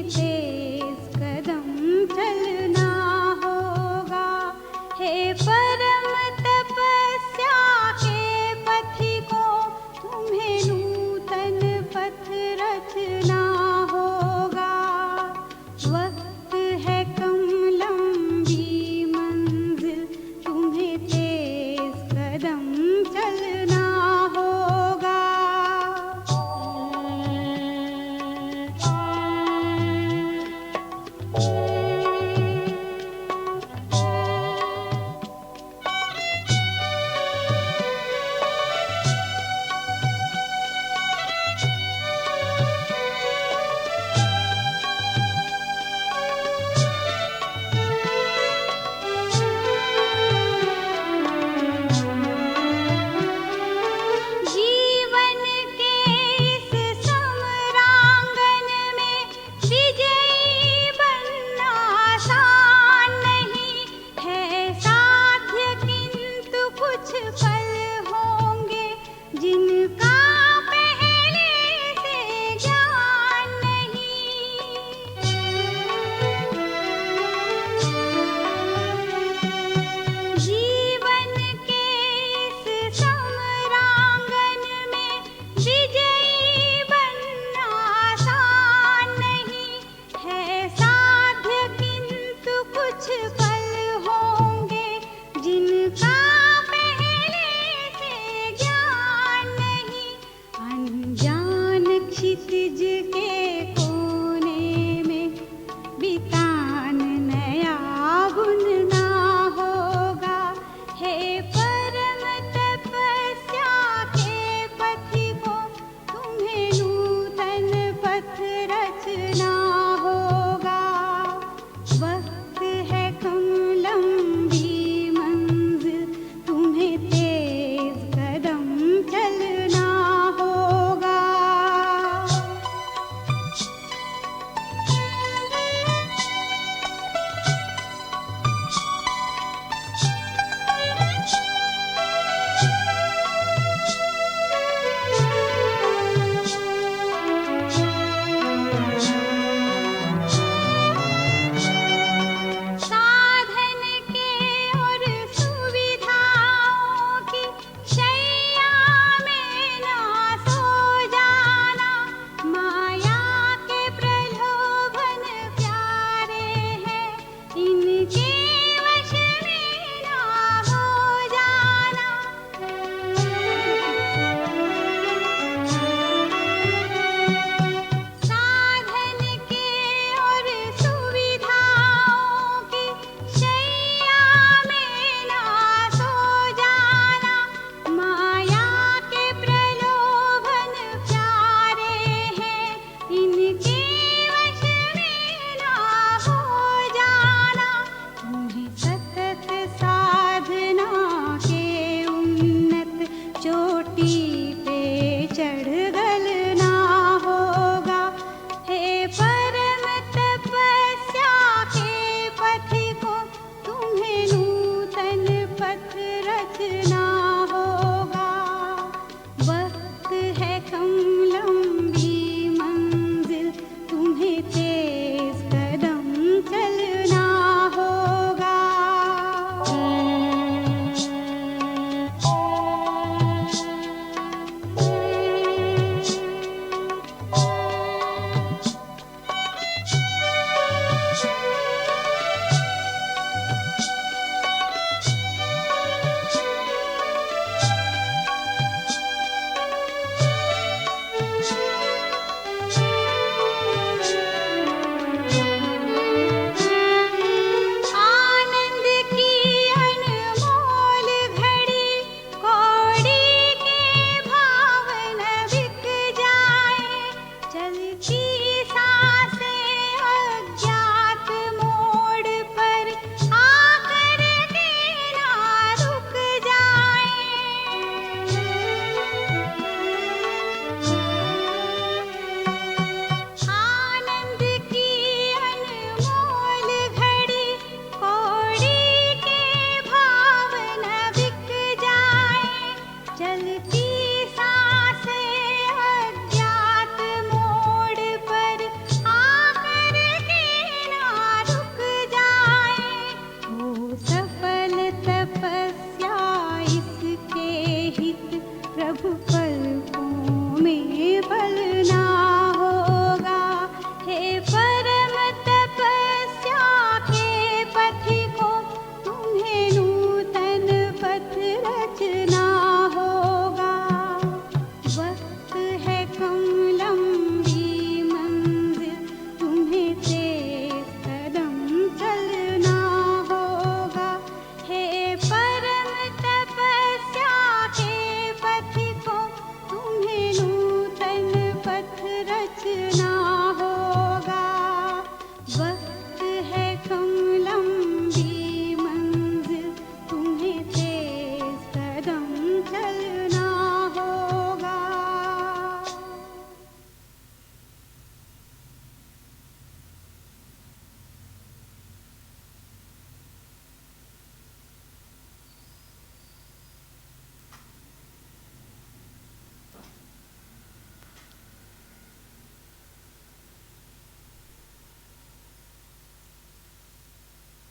तेज कदम चलना होगा। हे परम तपस्या के पथिकों, तुम्हें नूतन पथ रचना होगा। वक्त है कम लंबी मंजिल, तुम्हें तेज कदम चलना होगा।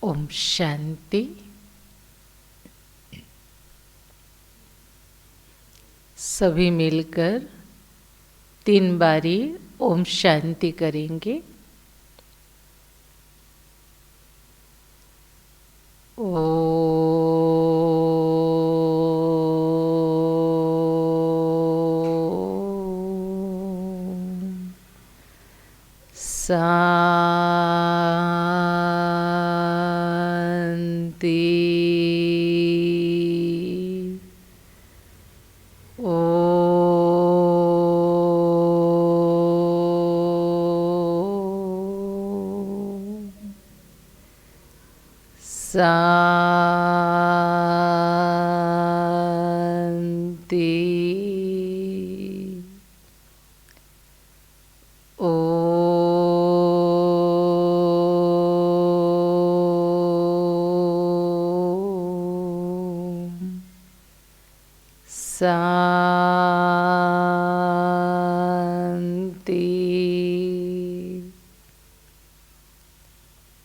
ओम शांति। सभी मिलकर 3 बारी ओम शांति करेंगे।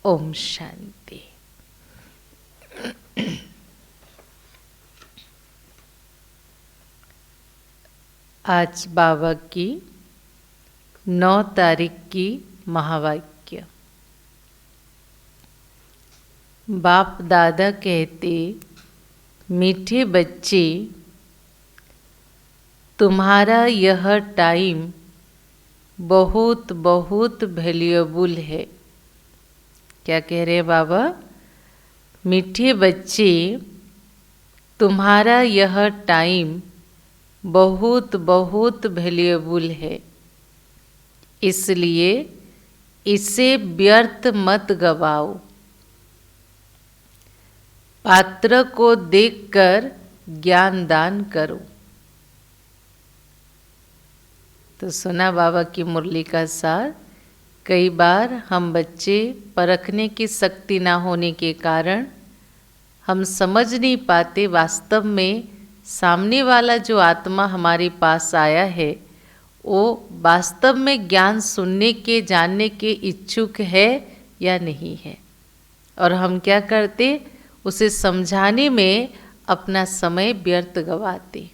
ओम शांति। आज बाबा की 9 तारीख की महावाक्य। बाप दादा कहते, मीठे बच्चे, तुम्हारा यह टाइम बहुत बहुत वैल्यूएबल है। क्या कह रहे हैं बाबा? मीठे बच्चे, तुम्हारा यह टाइम बहुत बहुत वैल्यूएबल है, इसलिए इसे व्यर्थ मत गवाओ। पात्र को देखकर ज्ञान दान करो। तो सुना बाबा की मुरली का सार। कई बार हम बच्चे परखने की शक्ति ना होने के कारण हम समझ नहीं पाते वास्तव में सामने वाला जो आत्मा हमारे पास आया है वो वास्तव में ज्ञान सुनने के जानने के इच्छुक है या नहीं है। और हम क्या करते, उसे समझाने में अपना समय व्यर्थ गवाते।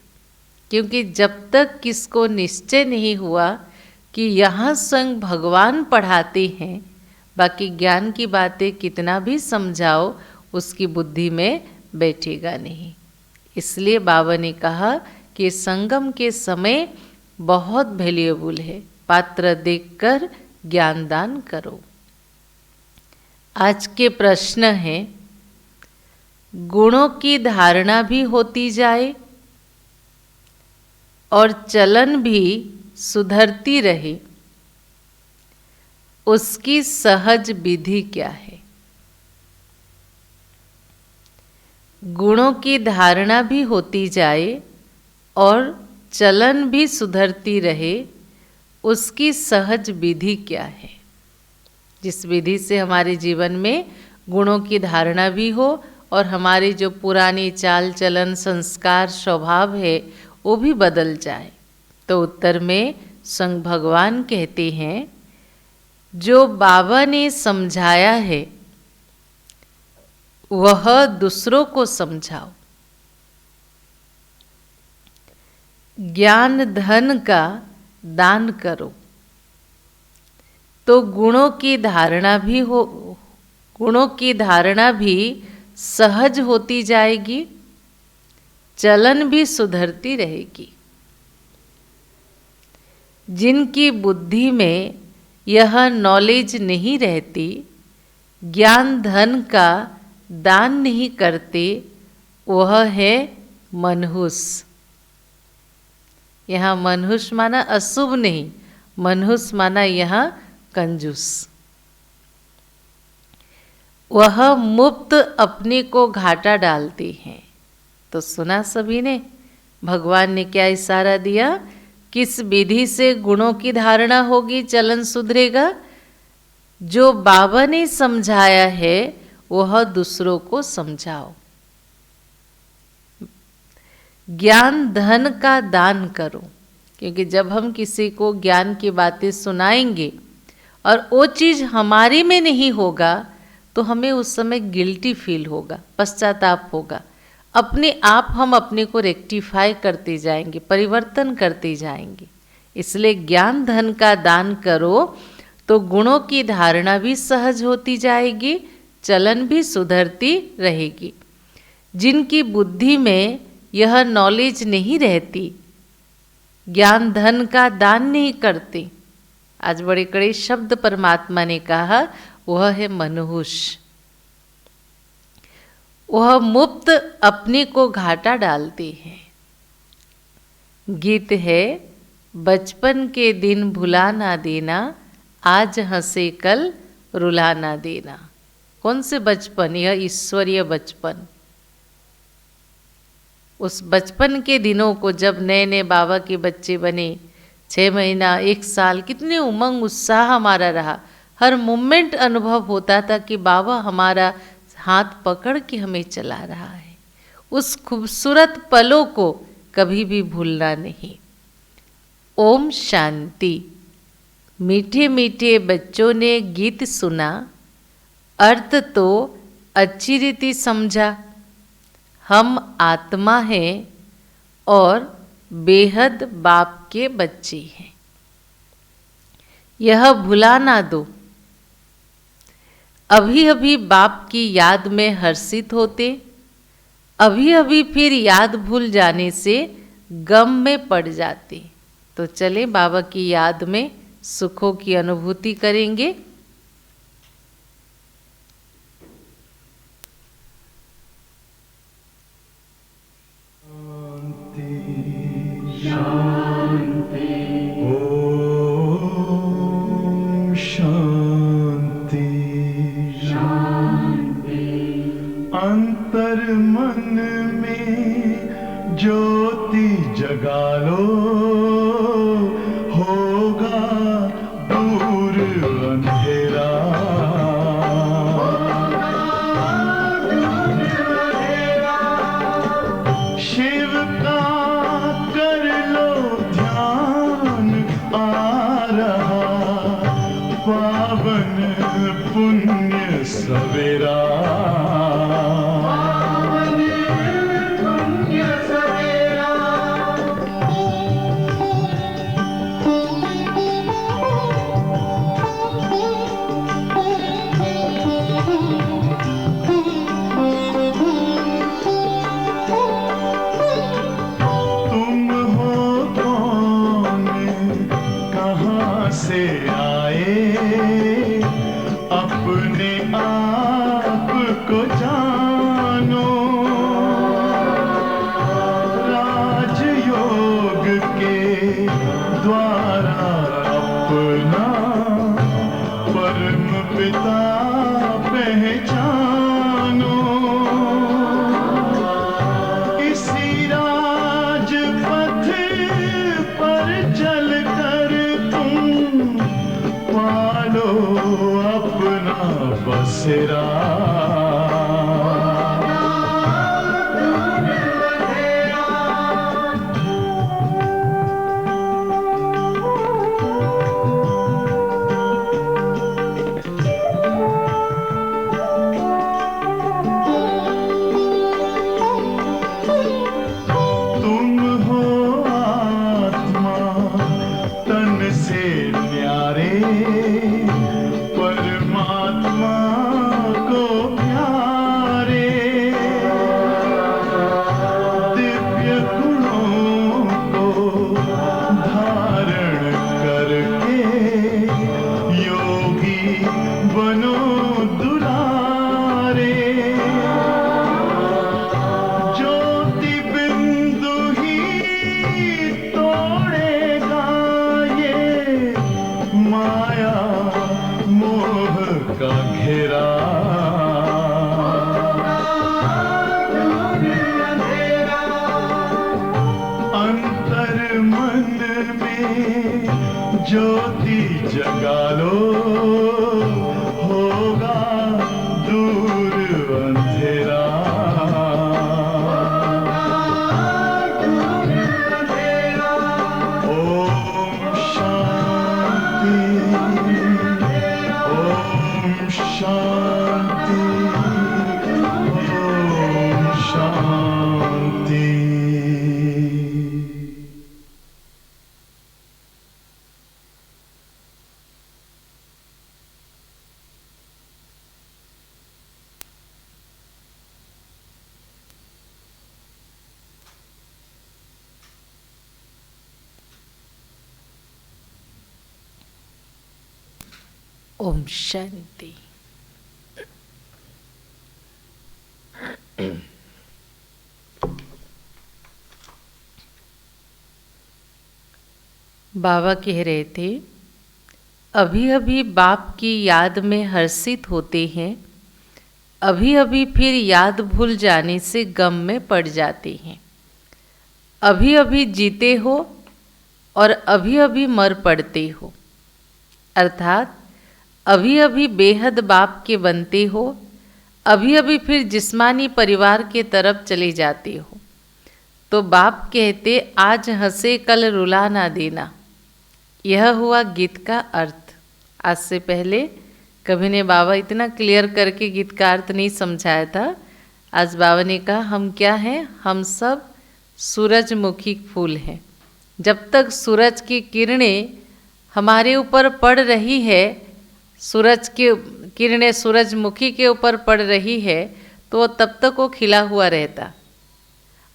क्योंकि जब तक किसको निश्चय नहीं हुआ कि यहाँ स्वयं भगवान पढ़ाते हैं, बाकी ज्ञान की बातें कितना भी समझाओ उसकी बुद्धि में बैठेगा नहीं। इसलिए बाबा ने कहा कि संगम के समय बहुत वैल्यूएबल है, पात्र देखकर ज्ञान दान करो। आज के प्रश्न हैं, गुणों की धारणा भी होती जाए और चलन भी सुधरती रहे, उसकी सहज विधि क्या है? गुणों की धारणा भी होती जाए और चलन भी सुधरती रहे, उसकी सहज विधि क्या है? जिस विधि से हमारे जीवन में गुणों की धारणा भी हो और हमारे जो पुरानी चाल चलन संस्कार स्वभाव है वो भी बदल जाए। तो उत्तर में संग भगवान कहते हैं, जो बाबा ने समझाया है वह दूसरों को समझाओ। ज्ञान धन का दान करो तो गुणों की धारणा भी सहज होती जाएगी, चलन भी सुधरती रहेगी। जिनकी बुद्धि में यह नॉलेज नहीं रहती, ज्ञान धन का दान नहीं करते, वह है मनहूस। यहाँ मनहूस माना अशुभ नहीं, मनहूस माना यहाँ कंजूस। वह मुफ्त अपने को घाटा डालते हैं। तो सुना सभी ने, भगवान ने क्या इशारा दिया, किस विधि से गुणों की धारणा होगी, चलन सुधरेगा? जो बाबा ने समझाया है वह दूसरों को समझाओ। ज्ञान धन का दान करो, क्योंकि जब हम किसी को ज्ञान की बातें सुनाएंगे और वो चीज़ हमारे में नहीं होगा तो हमें उस समय गिल्टी फील होगा, पश्चाताप होगा। अपने आप हम अपने को रेक्टिफाई करते जाएंगे, परिवर्तन करते जाएंगे। इसलिए ज्ञान धन का दान करो तो गुणों की धारणा भी सहज होती जाएगी, चलन भी सुधरती रहेगी। जिनकी बुद्धि में यह नॉलेज नहीं रहती, ज्ञान धन का दान नहीं करते, आज बड़े कड़े शब्द परमात्मा ने कहा, वह है मनहूस। वह मुफ्त अपने को घाटा डालते हैं। गीत है, बचपन के दिन भुला ना देना, आज हंसे कल रुला ना देना। कौन से बचपन? यह ईश्वरीय बचपन। उस बचपन के दिनों को, जब नए नए बाबा के बच्चे बने, 6 महीना 1 साल, कितने उमंग उत्साह हमारा रहा। हर मोमेंट अनुभव होता था कि बाबा हमारा हाथ पकड़ के हमें चला रहा है। उस खूबसूरत पलों को कभी भी भूलना नहीं। ओम शांति। मीठे मीठे बच्चों ने गीत सुना, अर्थ तो अच्छी रीति समझा। हम आत्मा हैं और बेहद बाप के बच्चे हैं, यह भुला ना दो। अभी अभी बाप की याद में हर्षित होते, अभी अभी फिर याद भूल जाने से गम में पड़ जाते। तो चले बाबा की याद में सुखों की अनुभूति करेंगे। शांति, ओम शांति, शांति। अंतर मन में ज्योति जगा लो, होगा दूर अंधेरा। शिव का कर लो ध्यान, आ रहा पावन पुण्य सवेरा। से आए अपने आप को जानो, राजयोग के द्वारा अपना परम पिता पहचानो। इसी राजपथ पर चलकर पालो अपना बसेरा। तुम हो आत्मा तन से न्यारे, परमात्मा को प्यारे। दिव्य गुणों को धारण करके योगी बनो दुलारे। ज्योति बिंदु ही तोड़ेगा ये माया मोह का घेरा। अंतर मन में ज्योति जगा लो, होगा दूर अंधेरा। ओम शांति, ओम शांति। ओम शांति। बाबा कह रहे थे, अभी अभी बाप की याद में हर्षित होते हैं, अभी अभी फिर याद भूल जाने से गम में पड़ जाते हैं। अभी अभी जीते हो और अभी अभी मर पड़ते हो, अर्थात अभी अभी बेहद बाप के बनते हो, अभी अभी फिर जिस्मानी परिवार के तरफ चले जाते हो। तो बाप कहते, आज हंसे कल रुला ना देना। यह हुआ गीत का अर्थ। आज से पहले कभी ने बाबा इतना क्लियर करके गीत का अर्थ नहीं समझाया था। आज बाबा ने कहा, हम क्या हैं? हम सब सूरजमुखी फूल हैं। जब तक सूरज की किरणें हमारे ऊपर पड़ रही है, सूरज की किरणें सूरजमुखी के ऊपर पड़ रही है, तो तब तक वो खिला हुआ रहता।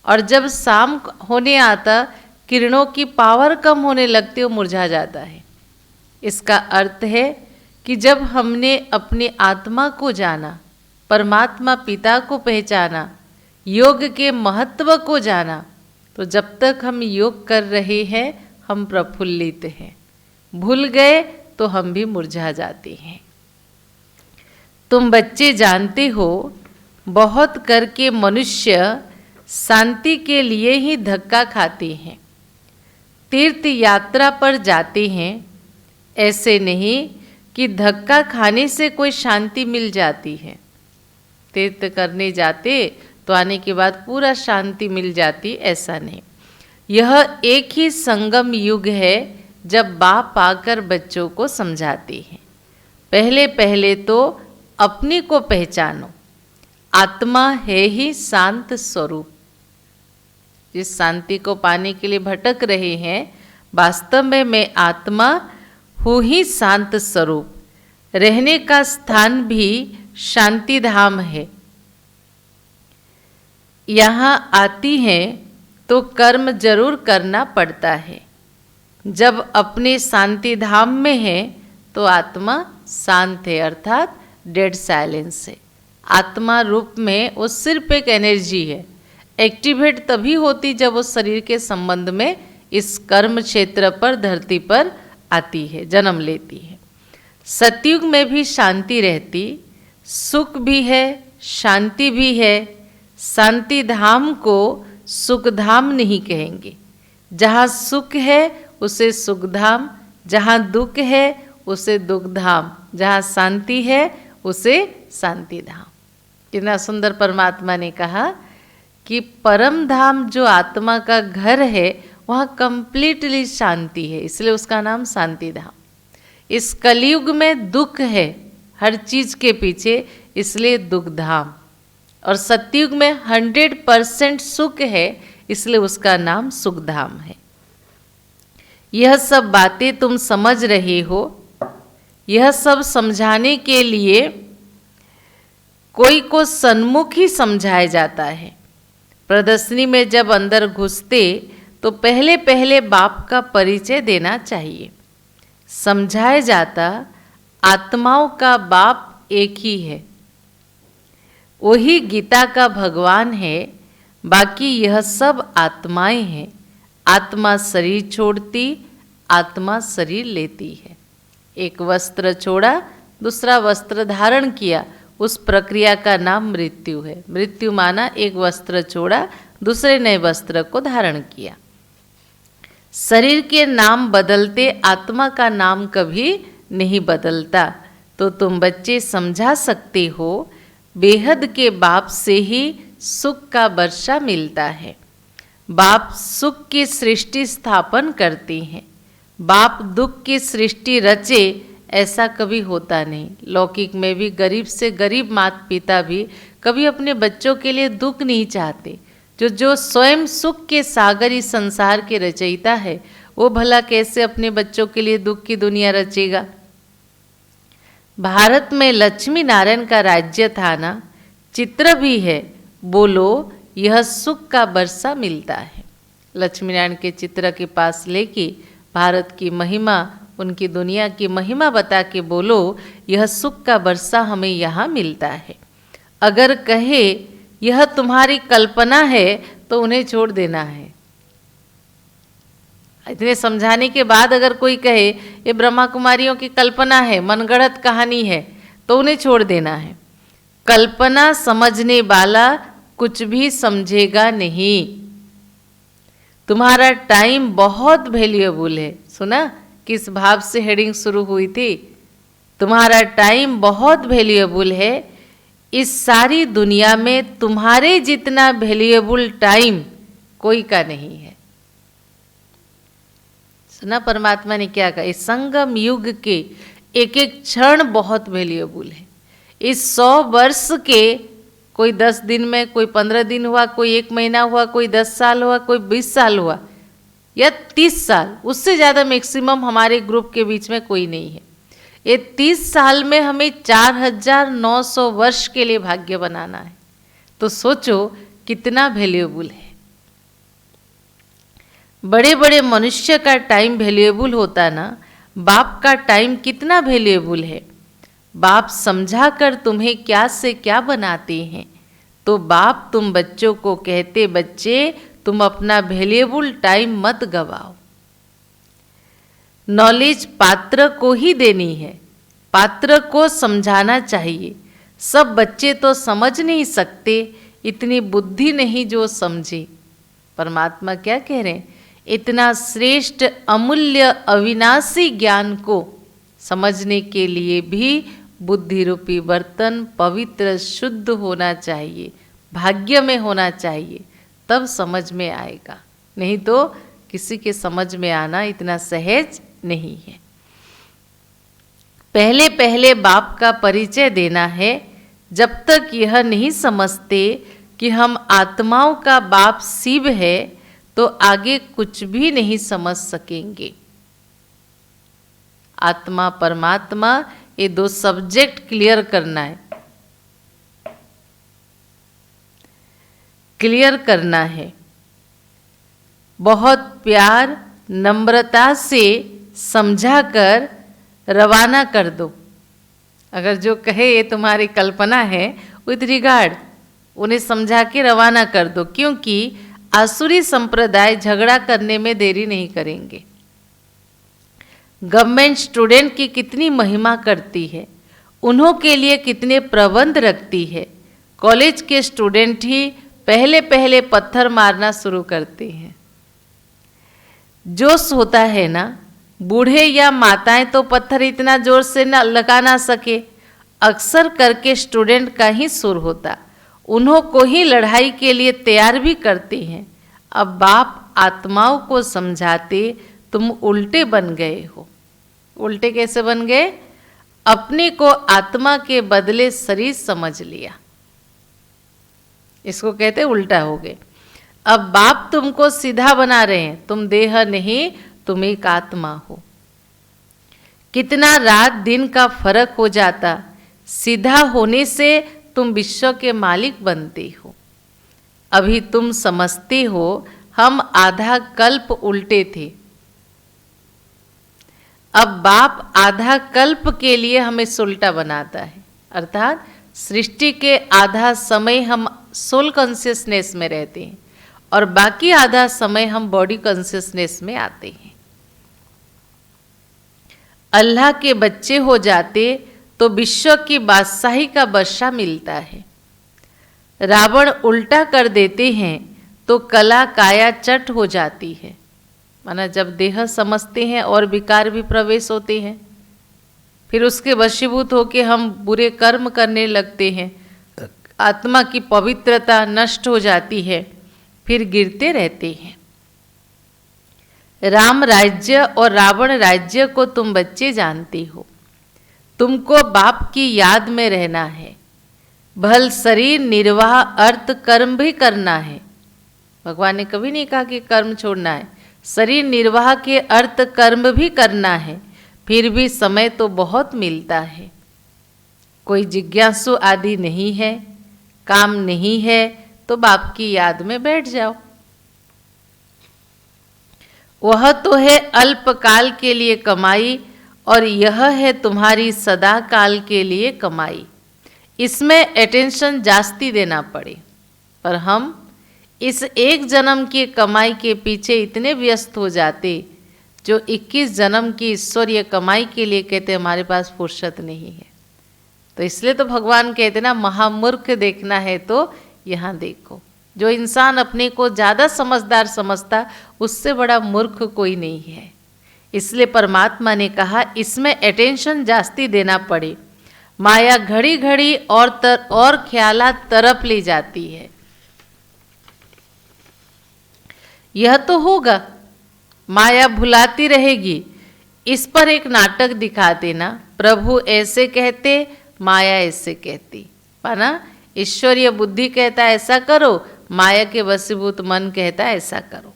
और जब शाम होने आता, किरणों की पावर कम होने लगती, वो मुरझा जाता है। इसका अर्थ है कि जब हमने अपनी आत्मा को जाना, परमात्मा पिता को पहचाना, योग के महत्व को जाना, तो जब तक हम योग कर रहे हैं हम प्रफुल्लित हैं। भूल गए तो हम भी मुरझा जाते हैं। तुम बच्चे जानते हो, बहुत करके मनुष्य शांति के लिए ही धक्का खाते हैं, तीर्थ यात्रा पर जाते हैं। ऐसे नहीं कि धक्का खाने से कोई शांति मिल जाती है। तीर्थ करने जाते तो आने के बाद पूरा शांति मिल जाती, ऐसा नहीं। यह एक ही संगम युग है जब बाप आकर बच्चों को समझाते हैं। पहले पहले तो अपनी को पहचानो, आत्मा है ही शांत स्वरूप। जिस शांति को पाने के लिए भटक रहे हैं, वास्तव में मैं आत्मा हूँ ही शांत स्वरूप। रहने का स्थान भी शांति धाम है। यहाँ आती हैं तो कर्म जरूर करना पड़ता है। जब अपने शांति धाम में है तो आत्मा शांत है, अर्थात डेड साइलेंस है। आत्मा रूप में वो सिर्फ एक एनर्जी है। एक्टिवेट तभी होती जब वो शरीर के संबंध में इस कर्म क्षेत्र पर, धरती पर आती है, जन्म लेती है। सतयुग में भी शांति रहती, सुख भी है, शांति भी है। शांति धाम को सुख धाम नहीं कहेंगे। जहाँ सुख है उसे सुख धाम, जहाँ दुख है उसे दुख धाम, जहाँ शांति है उसे शांति धाम। कितना सुंदर परमात्मा ने कहा कि परम धाम जो आत्मा का घर है, वहाँ कंप्लीटली शांति है, इसलिए उसका नाम शांति धाम। इस कलयुग में दुख है हर चीज के पीछे, इसलिए दुख धाम। और सतयुग में 100% सुख है, इसलिए उसका नाम सुख धाम है। यह सब बातें तुम समझ रहे हो। यह सब समझाने के लिए कोई को सन्मुख ही समझाया जाता है। प्रदर्शनी में जब अंदर घुसते तो पहले पहले बाप का परिचय देना चाहिए। समझाया जाता आत्माओं का बाप एक ही है, वही गीता का भगवान है, बाकी यह सब आत्माएं हैं। आत्मा शरीर छोड़ती, आत्मा शरीर लेती है। एक वस्त्र छोड़ा, दूसरा वस्त्र धारण किया, उस प्रक्रिया का नाम मृत्यु है। मृत्यु माना एक वस्त्र छोड़ा, दूसरे नए वस्त्र को धारण किया। शरीर के नाम बदलते, आत्मा का नाम कभी नहीं बदलता। तो तुम बच्चे समझा सकते हो, बेहद के बाप से ही सुख का वर्षा मिलता है। बाप सुख की सृष्टि स्थापन करते हैं। बाप दुख की सृष्टि रचे, ऐसा कभी होता नहीं। लौकिक में भी गरीब से गरीब माता पिता भी कभी अपने बच्चों के लिए दुख नहीं चाहते। जो स्वयं सुख के सागर इस संसार के रचयिता है, वो भला कैसे अपने बच्चों के लिए दुख की दुनिया रचेगा। भारत में लक्ष्मी नारायण का राज्य था ना, चित्र भी है। बोलो यह सुख का वर्षा मिलता है। लक्ष्मी नारायण के चित्र के पास लेके भारत की महिमा, उनकी दुनिया की महिमा बता के बोलो यह सुख का वर्षा हमें यहाँ मिलता है। अगर कहे यह तुम्हारी कल्पना है तो उन्हें छोड़ देना है। इतने समझाने के बाद अगर कोई कहे ये ब्रह्मा कुमारियों की कल्पना है, मनगढ़ंत कहानी है, तो उन्हें छोड़ देना है। कल्पना समझने वाला कुछ भी समझेगा नहीं। तुम्हारा टाइम बहुत वैल्यूएबल है। सुना किस भाव से हेडिंग शुरू हुई थी? तुम्हारा टाइम बहुत वैल्यूएबल है। इस सारी दुनिया में तुम्हारे जितना वैल्यूएबल टाइम कोई का नहीं है। सुना परमात्मा ने क्या कहा? इस संगम युग के एक एक क्षण बहुत वैल्यूएबल है। इस 100 वर्ष के कोई 10 दिन में, कोई 15 दिन हुआ, कोई 1 महीना हुआ, कोई 10 साल हुआ, कोई 20 साल हुआ या 30 साल, उससे ज़्यादा मैक्सिमम हमारे ग्रुप के बीच में कोई नहीं है। ये 30 साल में हमें 4900 वर्ष के लिए भाग्य बनाना है। तो सोचो कितना वैल्यूएबल है। बड़े बड़े मनुष्य का टाइम वैल्यूएबल होता ना, बाप का टाइम कितना वैल्यूएबल है। बाप समझा कर तुम्हें क्या से क्या बनाते हैं। तो बाप तुम बच्चों को कहते, बच्चे तुम अपना वैल्यूएबल टाइम मत गवाओ। नॉलेज पात्र को ही देनी है, पात्र को समझाना चाहिए। सब बच्चे तो समझ नहीं सकते, इतनी बुद्धि नहीं जो समझे। परमात्मा क्या कह रहे हैं? इतना श्रेष्ठ अमूल्य अविनाशी ज्ञान को समझने के लिए भी बुद्धि रूपी बर्तन पवित्र शुद्ध होना चाहिए, भाग्य में होना चाहिए, तब समझ में आएगा। नहीं तो किसी के समझ में आना इतना सहज नहीं है। पहले पहले बाप का परिचय देना है। जब तक यह नहीं समझते कि हम आत्माओं का बाप शिव है तो आगे कुछ भी नहीं समझ सकेंगे। आत्मा परमात्मा ये 2 सब्जेक्ट क्लियर करना है, क्लियर करना है। बहुत प्यार नम्रता से समझा कर रवाना कर दो। अगर जो कहे ये तुम्हारी कल्पना है, विथ रिगार्ड उन्हें समझा के रवाना कर दो, क्योंकि आसुरी संप्रदाय झगड़ा करने में देरी नहीं करेंगे। गवर्नमेंट स्टूडेंट की कितनी महिमा करती है, उन्हों के लिए कितने प्रबंध रखती है। कॉलेज के स्टूडेंट ही पहले पहले पत्थर मारना शुरू करते हैं। जोश होता है ना, बूढ़े या माताएं तो पत्थर इतना जोर से न लगा ना सके, अक्सर करके स्टूडेंट का ही सुर होता, उन्हों को ही लड़ाई के लिए तैयार भी करते हैं। अब बाप आत्माओं को समझाते, तुम उल्टे बन गए हो। उल्टे कैसे बन गए? अपने को आत्मा के बदले शरीर समझ लिया, इसको कहते उल्टा हो गए। अब बाप तुमको सीधा बना रहे हैं, तुम देह नहीं, तुम एक आत्मा हो। कितना रात दिन का फर्क हो जाता। सीधा होने से तुम विश्व के मालिक बनते हो। अभी तुम समझते हो हम आधा कल्प उल्टे थे। अब बाप आधा कल्प के लिए हमें उल्टा बनाता है, अर्थात सृष्टि के आधा समय हम सोल कॉन्शियसनेस में रहते हैं और बाकी आधा समय हम बॉडी कॉन्शियसनेस में आते हैं। अल्लाह के बच्चे हो जाते तो विश्व की बादशाही का वर्षा मिलता है। रावण उल्टा कर देते हैं तो कला काया चट हो जाती है। माना जब देह समझते हैं और विकार भी प्रवेश होते हैं, फिर उसके वशीभूत होकर हम बुरे कर्म करने लगते हैं, आत्मा की पवित्रता नष्ट हो जाती है, फिर गिरते रहते हैं। राम राज्य और रावण राज्य को तुम बच्चे जानते हो। तुमको बाप की याद में रहना है। भल शरीर निर्वाह अर्थ कर्म भी करना है। भगवान ने कभी नहीं कहा कि कर्म छोड़ना है। शरीर निर्वाह के अर्थ कर्म भी करना है। फिर भी समय तो बहुत मिलता है। कोई जिज्ञासु आदि नहीं है, काम नहीं है, तो बाप की याद में बैठ जाओ। वह तो है अल्पकाल के लिए कमाई और यह है तुम्हारी सदा काल के लिए कमाई। इसमें अटेंशन जास्ती देना पड़े, पर हम इस एक जन्म की कमाई के पीछे इतने व्यस्त हो जाते जो 21 जन्म की ईश्वरीय कमाई के लिए कहते हमारे पास फुर्सत नहीं है। तो इसलिए तो भगवान कहते ना, महामूर्ख देखना है तो यहाँ देखो। जो इंसान अपने को ज़्यादा समझदार समझता उससे बड़ा मूर्ख कोई नहीं है। इसलिए परमात्मा ने कहा इसमें अटेंशन जास्ती देना पड़े। माया घड़ी घड़ी और ख्यालात तरफ ले जाती है। यह तो होगा, माया भुलाती रहेगी। इस पर एक नाटक दिखा देना, प्रभु ऐसे कहते, माया ऐसे कहती, पाना। ईश्वरीय बुद्धि कहता है ऐसा करो, माया के वशीभूत मन कहता है ऐसा करो।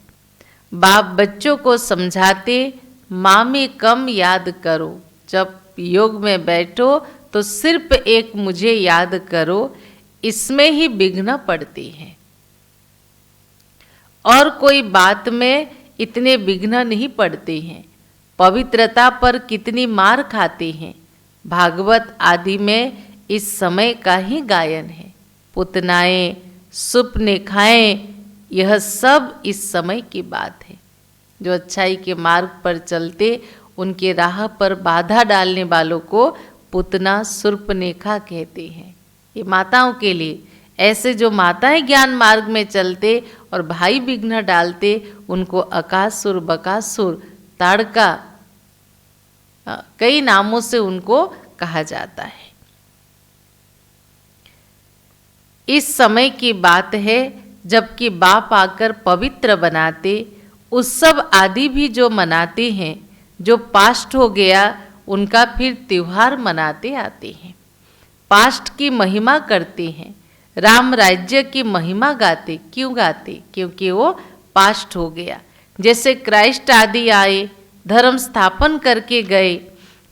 बाप बच्चों को समझाते, माँ में कम याद करो, जब योग में बैठो तो सिर्फ एक मुझे याद करो। इसमें ही विघ्न पड़ती हैं, और कोई बात में इतने विघ्न नहीं पड़ते हैं। पवित्रता पर कितनी मार खाते हैं। भागवत आदि में इस समय का ही गायन है। पुतनाएं, सुपने खाएं, यह सब इस समय की बात है। जो अच्छाई के मार्ग पर चलते उनके राह पर बाधा डालने वालों को पुतना सुर्पनेखा कहते हैं। ये माताओं के लिए, ऐसे जो माताएं ज्ञान मार्ग में चलते और भाई विघ्न डालते उनको अकासुर, बकासुर, ताड़का, कई नामों से उनको कहा जाता है। इस समय की बात है जबकि बाप आकर पवित्र बनाते, उत्सव आदि भी जो मनाते हैं, जो पास्ट हो गया उनका फिर त्योहार मनाते आते हैं। पास्ट की महिमा करते हैं, राम राज्य की महिमा गाते। क्यों गाते? क्योंकि वो पास्ट हो गया। जैसे क्राइस्ट आदि आए, धर्म स्थापन करके गए,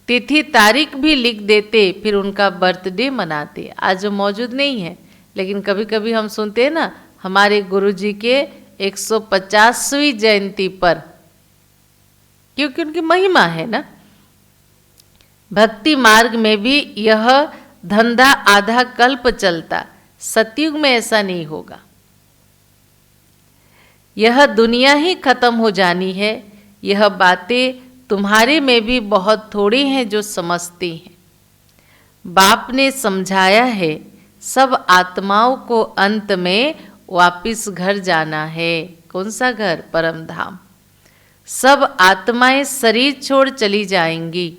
तिथि तारीख भी लिख देते, फिर उनका बर्थडे मनाते। आज वो मौजूद नहीं है, लेकिन कभी कभी हम सुनते हैं ना, हमारे गुरुजी के 150वीं जयंती पर, क्योंकि उनकी महिमा है ना। भक्ति मार्ग में भी यह धंधा आधा कल्प चलता, सतयुग में ऐसा नहीं होगा। यह दुनिया ही खत्म हो जानी है। यह बातें तुम्हारे में भी बहुत थोड़े हैं जो समझते हैं। बाप ने समझाया है, सब आत्माओं को अंत में वापिस घर जाना है। कौन सा घर? परम धाम। सब आत्माएं शरीर छोड़ चली जाएंगी।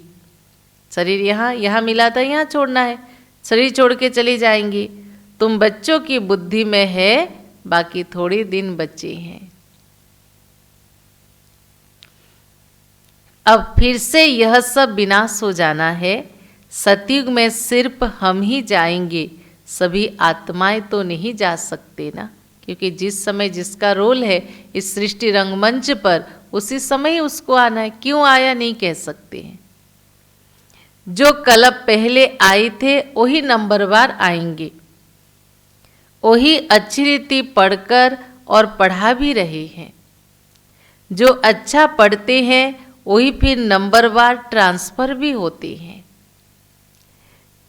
शरीर यहाँ मिला था, यहाँ छोड़ना है, शरीर छोड़ के चली जाएंगी। तुम बच्चों की बुद्धि में है, बाकी थोड़े दिन बचे हैं। अब फिर से यह सब विनाश हो जाना है। सतयुग में सिर्फ हम ही जाएंगे, सभी आत्माएं तो नहीं जा सकते ना, क्योंकि जिस समय जिसका रोल है इस सृष्टि रंगमंच पर, उसी समय ही उसको आना है। क्यों आया नहीं कह सकते हैं। जो कल्प पहले आए थे वही नंबरवार आएंगे, वही अच्छी रीति पढ़कर और पढ़ा भी रहे हैं। जो अच्छा पढ़ते हैं वही फिर नंबरवार ट्रांसफर भी होते हैं।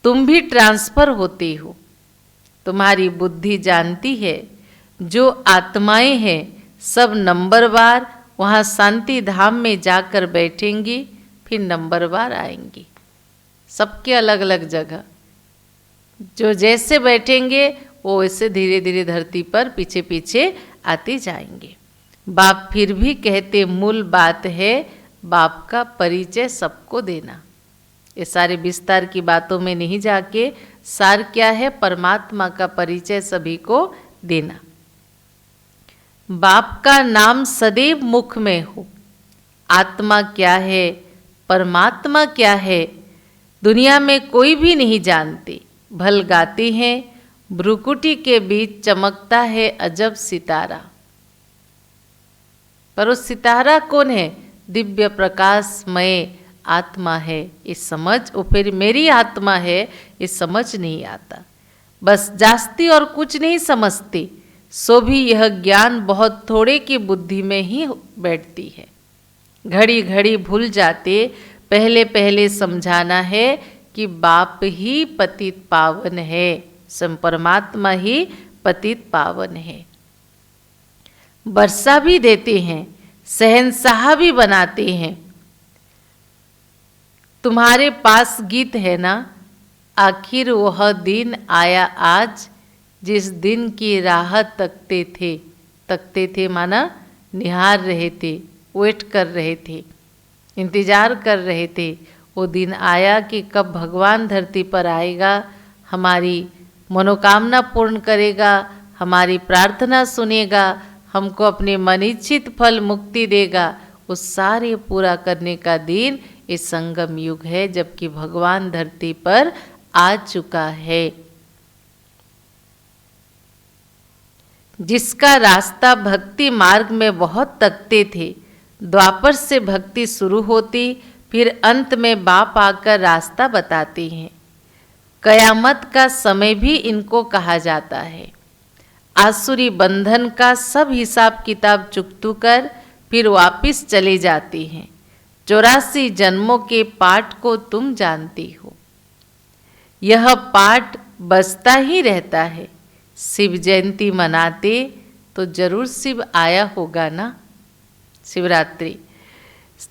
तुम भी ट्रांसफर होते हो। तुम्हारी बुद्धि जानती है, जो आत्माएं हैं सब नंबरवार वहाँ शांति धाम में जाकर बैठेंगी, फिर नंबरवार आएंगी। सबके अलग अलग जगह, जो जैसे बैठेंगे वो वैसे धीरे धीरे धरती पर पीछे पीछे आते जाएंगे। बाप फिर भी कहते, मूल बात है बाप का परिचय सबको देना। ये सारे विस्तार की बातों में नहीं जाके, सार क्या है, परमात्मा का परिचय सभी को देना। बाप का नाम सदैव मुख में हो। आत्मा क्या है, परमात्मा क्या है, दुनिया में कोई भी नहीं जानते। भल गाते हैं, भ्रुकुटी के बीच चमकता है अजब सितारा। पर वो सितारा कौन है? दिव्य प्रकाशमय आत्मा है। ये समझ, वो फिर मेरी आत्मा है, ये समझ नहीं आता। बस जास्ती और कुछ नहीं समझते, सो भी यह ज्ञान बहुत थोड़े की बुद्धि में ही बैठती है। घड़ी घड़ी भूल जाते, पहले पहले समझाना है कि बाप ही पतित पावन है, स्वयं परमात्मा ही पतित पावन है। वर्षा भी देते हैं, शहंशाह भी बनाते हैं। तुम्हारे पास गीत है ना, आखिर वह दिन आया आज जिस दिन की राह तकते थे माना निहार रहे थे, वेट कर रहे थे, इंतजार कर रहे थे। वो दिन आया कि कब भगवान धरती पर आएगा, हमारी मनोकामना पूर्ण करेगा, हमारी प्रार्थना सुनेगा, हमको अपने मनीचित फल मुक्ति देगा। उस सारे पूरा करने का दिन इस संगम युग है, जबकि भगवान धरती पर आ चुका है। जिसका रास्ता भक्ति मार्ग में बहुत तकते थे, द्वापर से भक्ति शुरू होती, फिर अंत में बाप आकर रास्ता बताते हैं। कयामत का समय भी इनको कहा जाता है। आसुरी बंधन का सब हिसाब किताब चुकतू कर फिर वापिस चले जाती हैं। 84 जन्मों के पाठ को तुम जानती हो। यह पाठ बजता ही रहता है। शिव जयंती मनाते तो जरूर शिव आया होगा ना, शिवरात्रि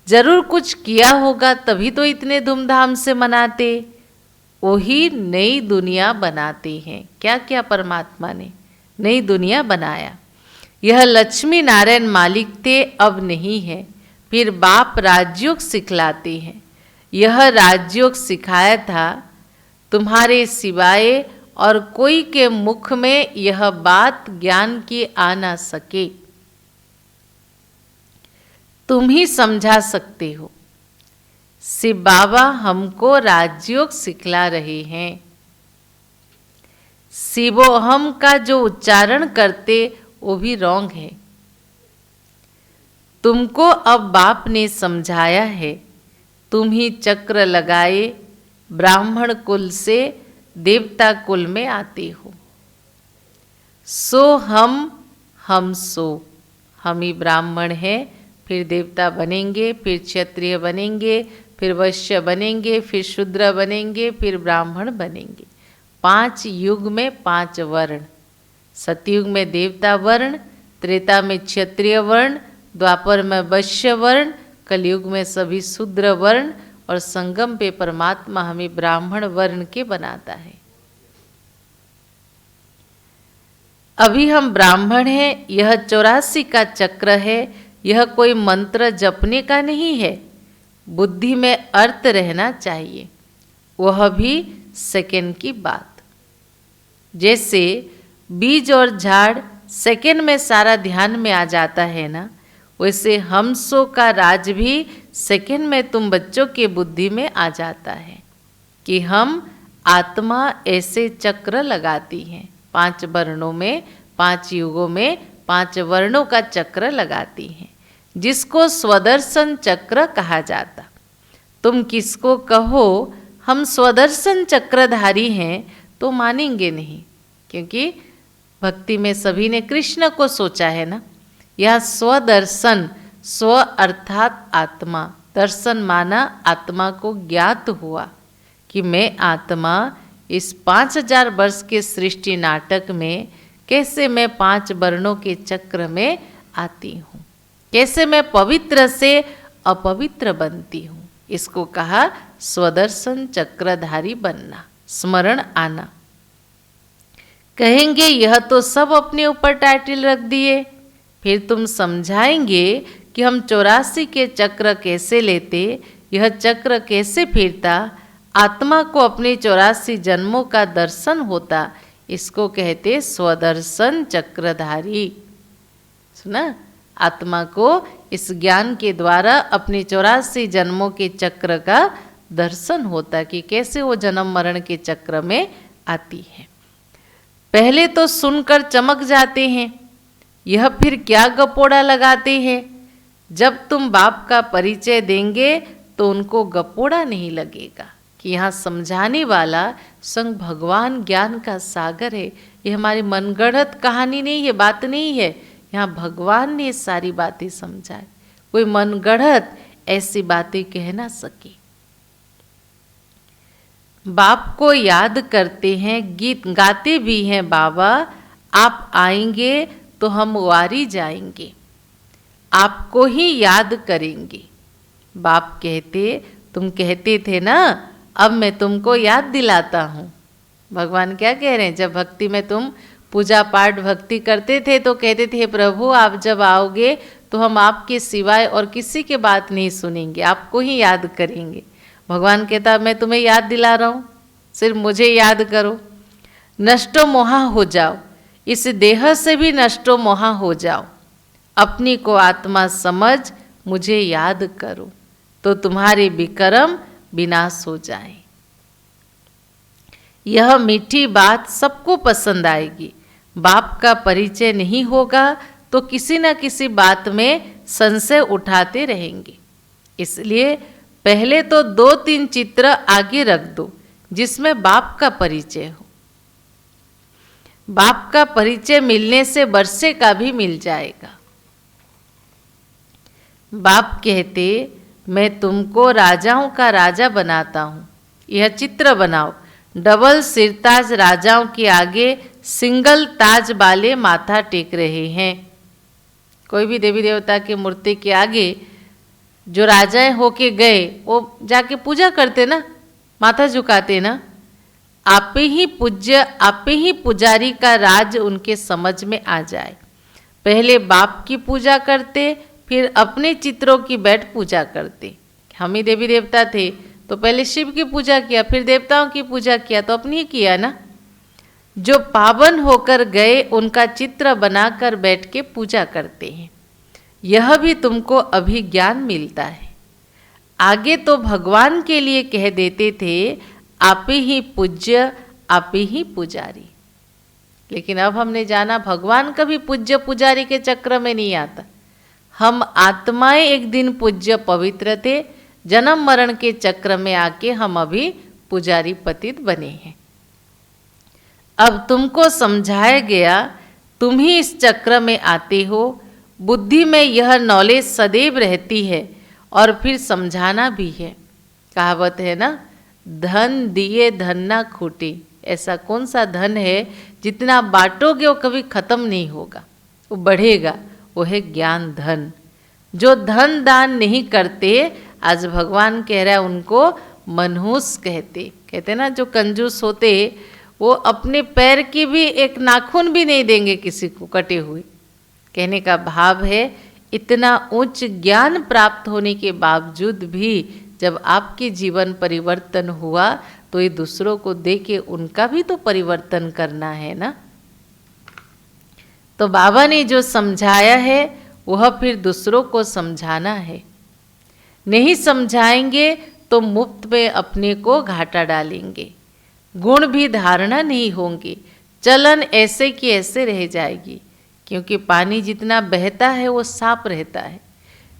जरूर कुछ किया होगा, तभी तो इतने धूमधाम से मनाते। वही नई दुनिया बनाते हैं। क्या क्या परमात्मा ने नई दुनिया बनाया। यह लक्ष्मी नारायण मालिक थे, अब नहीं है। फिर बाप राजयोग सिखलाते हैं। यह राजयोग सिखाया था, तुम्हारे सिवाय और कोई के मुख में यह बात ज्ञान की आ ना सके। तुम ही समझा सकते हो। शिव बाबा हमको राजयोग सिखला रहे हैं। शिवोहम का जो उच्चारण करते वो भी रॉन्ग है। तुमको अब बाप ने समझाया है। तुम ही चक्र लगाए ब्राह्मण कुल से देवता कुल में आते हो। सो हम सो, हम ही ब्राह्मण हैं, फिर देवता बनेंगे, फिर क्षत्रिय बनेंगे, फिर वैश्य बनेंगे, फिर शूद्र बनेंगे, फिर ब्राह्मण बनेंगे। 5 युग में 5 वर्ण। सतयुग में देवता वर्ण, त्रेता में क्षत्रिय वर्ण, द्वापर में वैश्य वर्ण, कलयुग में सभी शूद्र वर्ण, और संगम पे परमात्मा हमें ब्राह्मण वर्ण के बनाता है। अभी हम ब्राह्मण हैं। यह 84 का चक्र है। यह कोई मंत्र जपने का नहीं है। बुद्धि में अर्थ रहना चाहिए, वह भी सेकंड की बात। जैसे बीज और झाड़ सेकंड में सारा ध्यान में आ जाता है ना, वैसे हमसो का राज भी सेकंड में तुम बच्चों के बुद्धि में आ जाता है कि हम आत्मा ऐसे चक्र लगाती हैं। 5 वर्णों में, 5 युगों में 5 वर्णों का चक्र लगाती हैं, जिसको स्वदर्शन चक्र कहा जाता। तुम किसको कहो हम स्वदर्शन चक्रधारी हैं तो मानेंगे नहीं, क्योंकि भक्ति में सभी ने कृष्ण को सोचा है ना। यह स्वदर्शन, स्व अर्थात आत्मा, दर्शन माना आत्मा को ज्ञात हुआ कि मैं आत्मा इस 5000 वर्ष के सृष्टि नाटक में कैसे मैं 5 वर्णों के चक्र में आती हूँ, कैसे मैं पवित्र से अपवित्र बनती हूँ। इसको कहा स्वदर्शन चक्रधारी बनना, स्मरण आना। कहेंगे यह तो सब अपने ऊपर टाइटल रख दिए। फिर तुम समझाएंगे कि हम 84 के चक्र कैसे लेते, यह चक्र कैसे फिरता, आत्मा को अपने 84 जन्मों का दर्शन होता। इसको कहते स्वदर्शन चक्रधारी। सुना, आत्मा को इस ज्ञान के द्वारा अपने 84 जन्मों के चक्र का दर्शन होता कि कैसे वो जन्म मरण के चक्र में आती है। पहले तो सुनकर चमक जाते हैं, यह फिर क्या गपोड़ा लगाते हैं। जब तुम बाप का परिचय देंगे तो उनको गपोड़ा नहीं लगेगा कि यहाँ समझाने वाला संग भगवान ज्ञान का सागर है। ये हमारी मनगढ़ंत कहानी नहीं है, बात नहीं है। यहाँ भगवान ने सारी बातें समझाई। कोई मनगढ़ंत ऐसी बातें कह ना सके। बाप को याद करते हैं, गीत गाते भी हैं, बाबा आप आएंगे तो हम वारी जाएंगे, आपको ही याद करेंगे। बाप कहते, तुम कहते थे ना, अब मैं तुमको याद दिलाता हूँ। भगवान क्या कह रहे हैं, जब भक्ति में तुम पूजा पाठ भक्ति करते थे तो कहते थे प्रभु आप जब आओगे तो हम आपके सिवाय और किसी की बात नहीं सुनेंगे, आपको ही याद करेंगे। भगवान कहता मैं तुम्हें याद दिला रहा हूँ, सिर्फ मुझे याद करो। नष्टो मोहा हो जाओ, इस देह से भी नष्टो मोहा हो जाओ, अपनी को आत्मा समझ मुझे याद करो, तो तुम्हारे विकर्म विनाश हो जाए। यह मीठी बात सबको पसंद आएगी। बाप का परिचय नहीं होगा तो किसी न किसी बात में संशय उठाते रहेंगे। इसलिए पहले तो 2-3 चित्र आगे रख दो जिसमें बाप का परिचय हो। बाप का परिचय मिलने से वर्षे का भी मिल जाएगा। बाप कहते मैं तुमको राजाओं का राजा बनाता हूँ, यह चित्र बनाओ। डबल सिरताज राजाओं के आगे सिंगल ताज वाले माथा टेक रहे हैं। कोई भी देवी देवता की मूर्ति के आगे जो राजाएं होके गए वो जाके पूजा करते ना, माथा झुकाते ना। आप ही पूज्य, आप ही पुजारी का राज उनके समझ में आ जाए। पहले बाप की पूजा करते, फिर अपने चित्रों की बैठ पूजा करते। हम ही देवी देवता थे तो पहले शिव की पूजा किया, फिर देवताओं की पूजा किया, तो अपनी ही किया ना। जो पावन होकर गए उनका चित्र बनाकर बैठ के पूजा करते हैं। यह भी तुमको अभी ज्ञान मिलता है। आगे तो भगवान के लिए कह देते थे आप ही पूज्य, आप ही पुजारी, लेकिन अब हमने जाना भगवान कभी पूज्य पुजारी के चक्र में नहीं आता। हम आत्माएं एक दिन पूज्य पवित्र थे, जन्म मरण के चक्र में आके हम अभी पुजारी पतित बने हैं। अब तुमको समझाया गया, तुम ही इस चक्र में आते हो। बुद्धि में यह नॉलेज सदैव रहती है और फिर समझाना भी है। कहावत है ना, धन दिए धन ना खूटे। ऐसा कौन सा धन है जितना बांटोगे वो कभी खत्म नहीं होगा, वो बढ़ेगा, वो है ज्ञान धन। जो धन दान नहीं करते, आज भगवान कह रहा है उनको मनहूस कहते ना। जो कंजूस होते वो अपने पैर की भी एक नाखून भी नहीं देंगे किसी को कटे हुए। कहने का भाव है इतना उच्च ज्ञान प्राप्त होने के बावजूद भी जब आपके जीवन परिवर्तन हुआ तो ये दूसरों को दे के उनका भी तो परिवर्तन करना है ना। तो बाबा ने जो समझाया है वह फिर दूसरों को समझाना है। नहीं समझाएंगे तो मुफ्त में अपने को घाटा डालेंगे। गुण भी धारणा नहीं होंगे, चलन ऐसे की ऐसे रह जाएगी। क्योंकि पानी जितना बहता है वो साफ रहता है,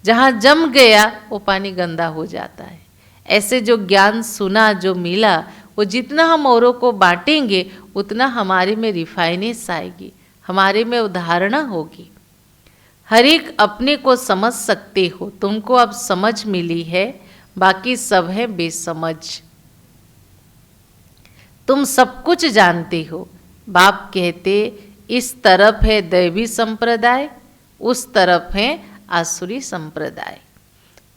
जहाँ जम गया वो पानी गंदा हो जाता है। ऐसे जो ज्ञान सुना, जो मिला, वो जितना हम औरों को बांटेंगे उतना हमारे में रिफाइनेस आएगी, हमारे में उदाहरणा होगी। हर एक अपने को समझ सकते हो। तुमको अब समझ मिली है, बाकी सब है बेसमझ। तुम सब कुछ जानते हो। बाप कहते इस तरफ है दैवी संप्रदाय, उस तरफ है आसुरी संप्रदाय।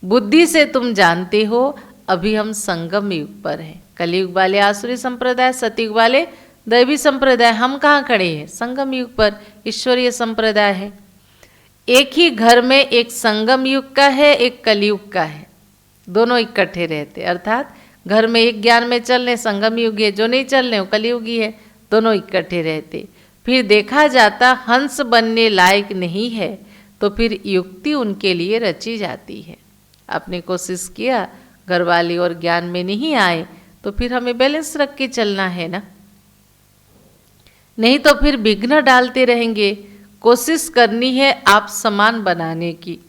बुद्धि से तुम जानते हो अभी हम संगम युग पर हैं। कलयुग वाले आसुरी संप्रदाय, सतयुग वाले दैवी संप्रदाय। हम कहाँ खड़े हैं? संगम युग पर, ईश्वरीय संप्रदाय है। एक ही घर में एक संगम युग का है, एक कलयुग का है, दोनों इकट्ठे रहते। अर्थात घर में एक ज्ञान में चल रहे संगम युग है, जो नहीं चल रहे वो कलयुगी है, दोनों इकट्ठे रहते। फिर देखा जाता हंस बनने लायक नहीं है तो फिर युक्ति उनके लिए रची जाती है। आपने कोशिश किया, घर वाले और ज्ञान में नहीं आए, तो फिर हमें बैलेंस रख के चलना है ना, नहीं तो फिर विघ्न डालते रहेंगे। कोशिश करनी है आप समान बनाने की,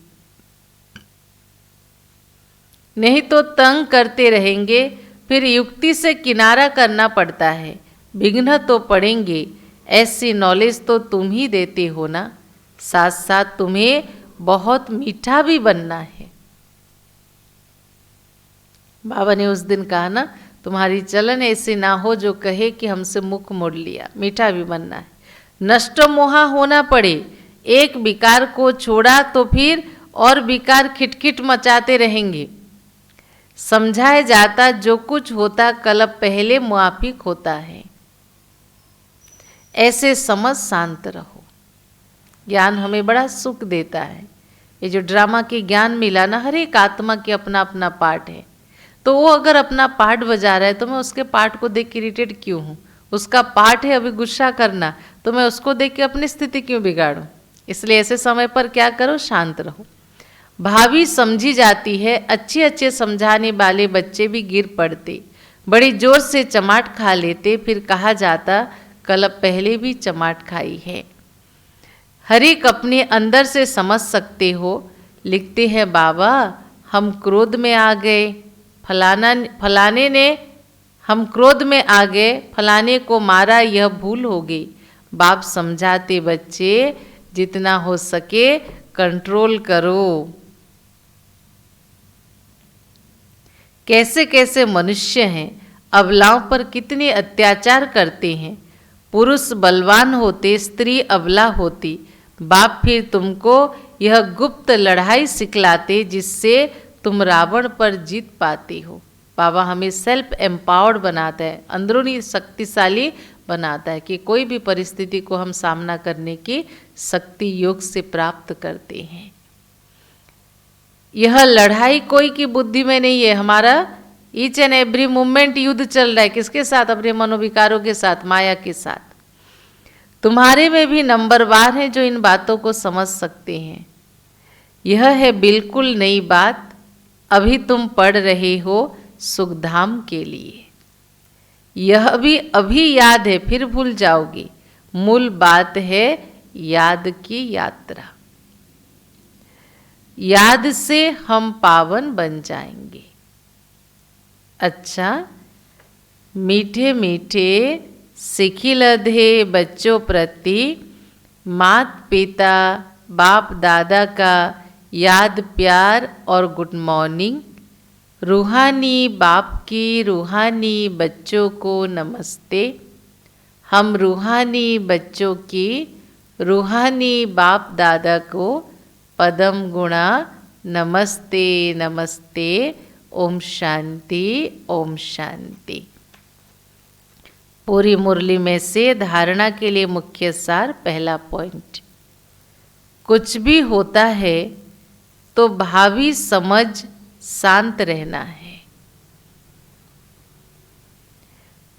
नहीं तो तंग करते रहेंगे। फिर युक्ति से किनारा करना पड़ता है, विघ्न तो पड़ेंगे। ऐसी नॉलेज तो तुम ही देते हो ना, साथ साथ तुम्हें बहुत मीठा भी बनना है। बाबा ने उस दिन कहा ना, तुम्हारी चलन ऐसी ना हो जो कहे कि हमसे मुख मोड़ लिया। मीठा भी बनना है। नष्ट मोहा होना पड़े, एक विकार को छोड़ा तो फिर और विकार खिटखिट मचाते रहेंगे। समझाया जाता जो कुछ होता कल्प पहले मुआफिक होता है। ऐसे समझ शांत रहो। ज्ञान हमें बड़ा सुख देता है। ये जो ड्रामा के ज्ञान मिला ना, हर एक आत्मा के अपना अपना पार्ट है। तो वो अगर अपना पार्ट बजा रहा है तो मैं उसके पार्ट को देख के इरिटेट क्यों हूँ? उसका पार्ट है अभी गुस्सा करना, तो मैं उसको देख के अपनी स्थिति क्यों बिगाड़ूं? इसलिए ऐसे समय पर क्या करो, शांत रहो। भावी समझी जाती है, अच्छे अच्छे समझाने वाले बच्चे भी गिर पड़ते, बड़ी जोर से चमाट खा लेते, फिर कहा जाता कल पहले भी चमाट खाई है। हर एक अपने अंदर से समझ सकते हो। लिखते हैं बाबा, हम क्रोध में आ गए, फलाने ने हम क्रोध में आ गए, फलाने को मारा, यह भूल हो गई। बाप समझाते बच्चे जितना हो सके कंट्रोल करो। कैसे कैसे मनुष्य हैं, अबलाओं पर कितने अत्याचार करते हैं। पुरुष बलवान होते, स्त्री अबला होती। बाप फिर तुमको यह गुप्त लड़ाई सिखलाते जिससे तुम रावण पर जीत पाते हो। बाबा हमें सेल्फ एम्पावर्ड बनाता है, अंदरूनी शक्तिशाली बनाता है कि कोई भी परिस्थिति को हम सामना करने की शक्ति योग से प्राप्त करते हैं। यह लड़ाई कोई की बुद्धि में नहीं है। हमारा ईच एंड एवरी मूवमेंट युद्ध चल रहा है। किसके साथ? अपने मनोविकारों के साथ, माया के साथ। तुम्हारे में भी नंबरवार हैं जो इन बातों को समझ सकते हैं। यह है बिल्कुल नई बात। अभी तुम पढ़ रहे हो सुखधाम के लिए। यह भी अभी याद है, फिर भूल जाओगे। मूल बात है याद की यात्रा। याद से हम पावन बन जाएंगे। अच्छा, मीठे मीठे सिखिलधे बच्चों प्रति मात पिता बाप दादा का याद प्यार और गुड मॉर्निंग। रूहानी बाप की रूहानी बच्चों को नमस्ते। हम रूहानी बच्चों की रूहानी बाप दादा को पदम गुणा नमस्ते नमस्ते। ओम शांति ओम शांति। पूरी मुरली में से धारणा के लिए मुख्य सार, पहला पॉइंट, कुछ भी होता है तो भावी समझ शांत रहना है,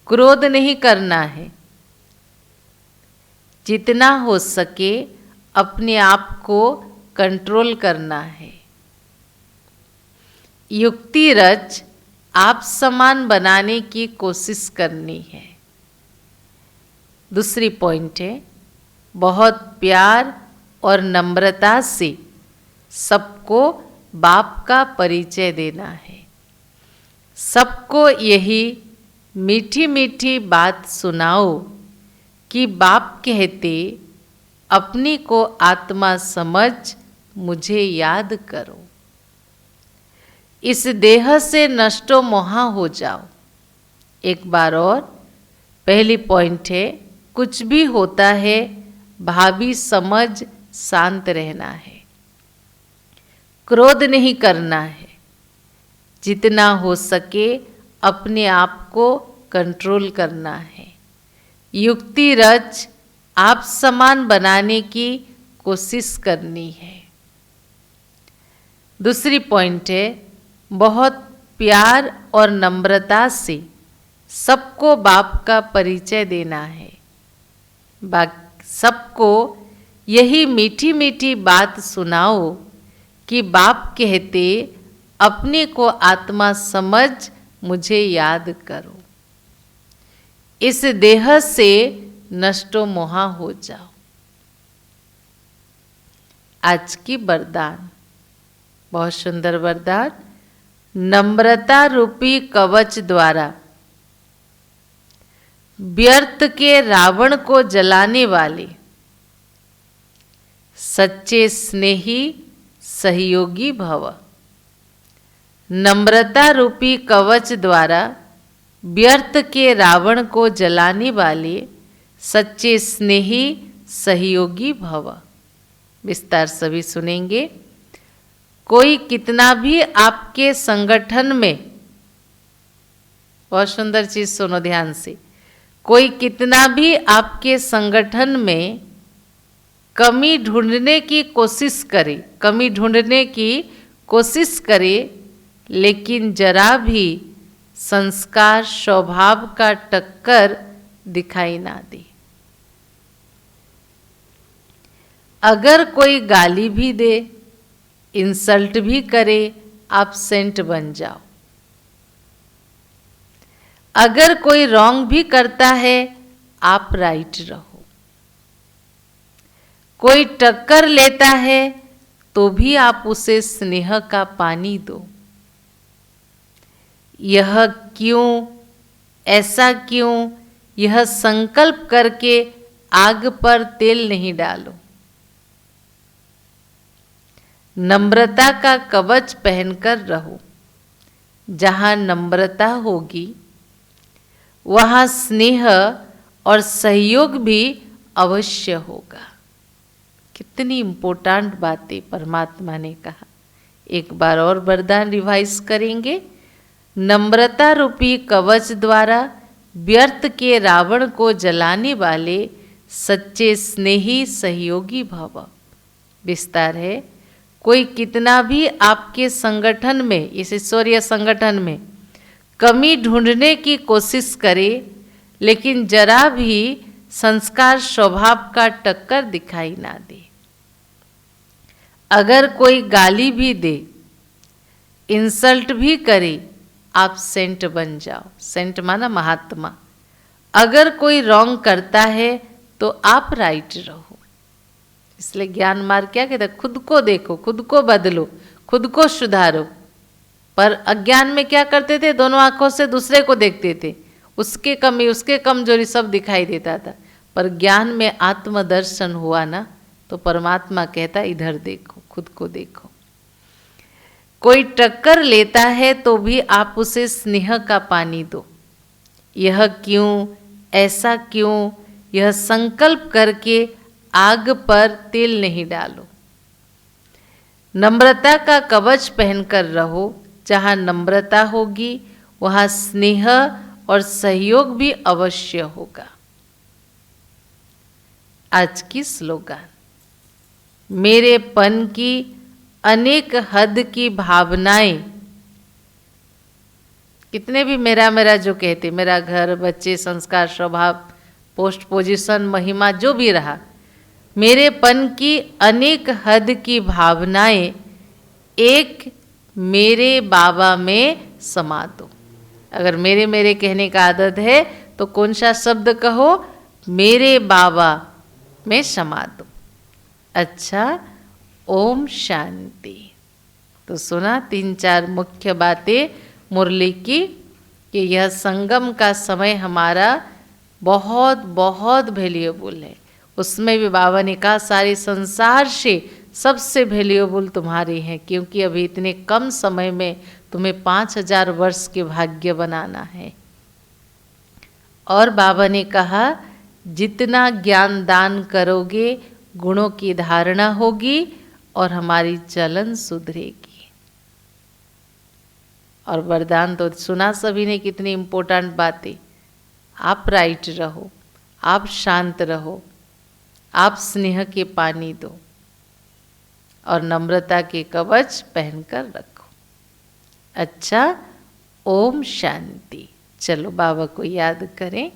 क्रोध नहीं करना है। जितना हो सके अपने आप को कंट्रोल करना है। युक्ति रच आप समान बनाने की कोशिश करनी है। दूसरी पॉइंट है, बहुत प्यार और नम्रता से सबको बाप का परिचय देना है। सबको यही मीठी मीठी बात सुनाओ कि बाप कहते अपनी को आत्मा समझ मुझे याद करो। इस देह से नष्टो मोहा हो जाओ। एक बार और, पहली पॉइंट है, कुछ भी होता है भावी समझ शांत रहना है, क्रोध नहीं करना है। जितना हो सके अपने आप को कंट्रोल करना है। युक्ति रच आप समान बनाने की कोशिश करनी है। दूसरी पॉइंट है, बहुत प्यार और नम्रता से सबको बाप का परिचय देना है। सबको यही मीठी मीठी बात सुनाओ कि बाप कहते अपने को आत्मा समझ मुझे याद करो। इस देह से नष्टो मोहा हो जाओ। आज की वरदान, बहुत सुंदर वरदान। नम्रता रूपी कवच द्वारा व्यर्थ के रावण को जलाने वाले सच्चे स्नेही सहयोगी भव। नम्रता रूपी कवच द्वारा व्यर्थ के रावण को जलाने वाले सच्चे स्नेही सहयोगी भव। विस्तार सभी सुनेंगे। कोई कितना भी आपके संगठन में, बहुत सुंदर चीज सुनो ध्यान से, कोई कितना भी आपके संगठन में कमी ढूंढने की कोशिश करे, कमी ढूंढने की कोशिश करे, लेकिन जरा भी संस्कार स्वभाव का टक्कर दिखाई ना दे। अगर कोई गाली भी दे, इंसल्ट भी करे, आप सेंट बन जाओ। अगर कोई रॉन्ग भी करता है, आप राइट रहो। कोई टक्कर लेता है तो भी आप उसे स्नेह का पानी दो। यह क्यों, ऐसा क्यों, यह संकल्प करके आग पर तेल नहीं डालो। नम्रता का कवच पहनकर रहो। जहाँ नम्रता होगी वहाँ स्नेह और सहयोग भी अवश्य होगा। कितनी इम्पोर्टेंट बातें परमात्मा ने कहा। एक बार और वरदान रिवाइज करेंगे। नम्रता रूपी कवच द्वारा व्यर्थ के रावण को जलाने वाले सच्चे स्नेही सहयोगी भव। विस्तार है। कोई कितना भी आपके संगठन में, इस ईश्वरीय संगठन में कमी ढूंढने की कोशिश करे, लेकिन जरा भी संस्कार स्वभाव का टक्कर दिखाई ना दे। अगर कोई गाली भी दे, इंसल्ट भी करे, आप सेंट बन जाओ। सेंट माना महात्मा। अगर कोई रॉन्ग करता है तो आप राइट रहो। इसलिए ज्ञान मार्ग क्या कहता है? खुद को देखो, खुद को बदलो, खुद को सुधारो। पर अज्ञान में क्या करते थे? दोनों आंखों से दूसरे को देखते थे, उसके कमी, उसके कमजोरी सब दिखाई देता था। पर ज्ञान में आत्मदर्शन हुआ ना, तो परमात्मा कहता इधर देखो, खुद को देखो। कोई टक्कर लेता है तो भी आप उसे स्नेह का पानी दो। यह क्यों, ऐसा क्यों, यह संकल्प करके आग पर तेल नहीं डालो। नम्रता का कवच पहनकर रहो। जहाँ नम्रता होगी वहाँ स्नेह और सहयोग भी अवश्य होगा। आज की स्लोगन। मेरेपन की अनेक हद की भावनाएं, कितने भी मेरा मेरा जो कहते, मेरा घर, बच्चे, संस्कार, स्वभाव, पोस्ट, पोजीशन, महिमा जो भी रहा, मेरेपन की अनेक हद की भावनाएं एक मेरे बाबा में समा दो। अगर मेरे मेरे कहने का आदत है तो कौन सा शब्द कहो? मेरे बाबा में समा दो। अच्छा, ओम शांति। तो सुना 3-4 मुख्य बातें मुरली की, कि यह संगम का समय हमारा बहुत बहुत वैल्यूएबल है। उसमें भी बाबा ने कहा सारे संसार से सबसे वैल्यूएबल तुम्हारे हैं, क्योंकि अभी इतने कम समय में तुम्हें 5000 वर्ष के भाग्य बनाना है। और बाबा ने कहा जितना ज्ञान दान करोगे गुणों की धारणा होगी और हमारी चलन सुधरेगी। और वरदान तो सुना सभी ने, कितनी इम्पोर्टेंट बातें। आप राइट रहो, आप शांत रहो, आप स्नेह के पानी दो और नम्रता के कवच पहनकर रखो। अच्छा, ओम शांति। चलो बाबा को याद करें।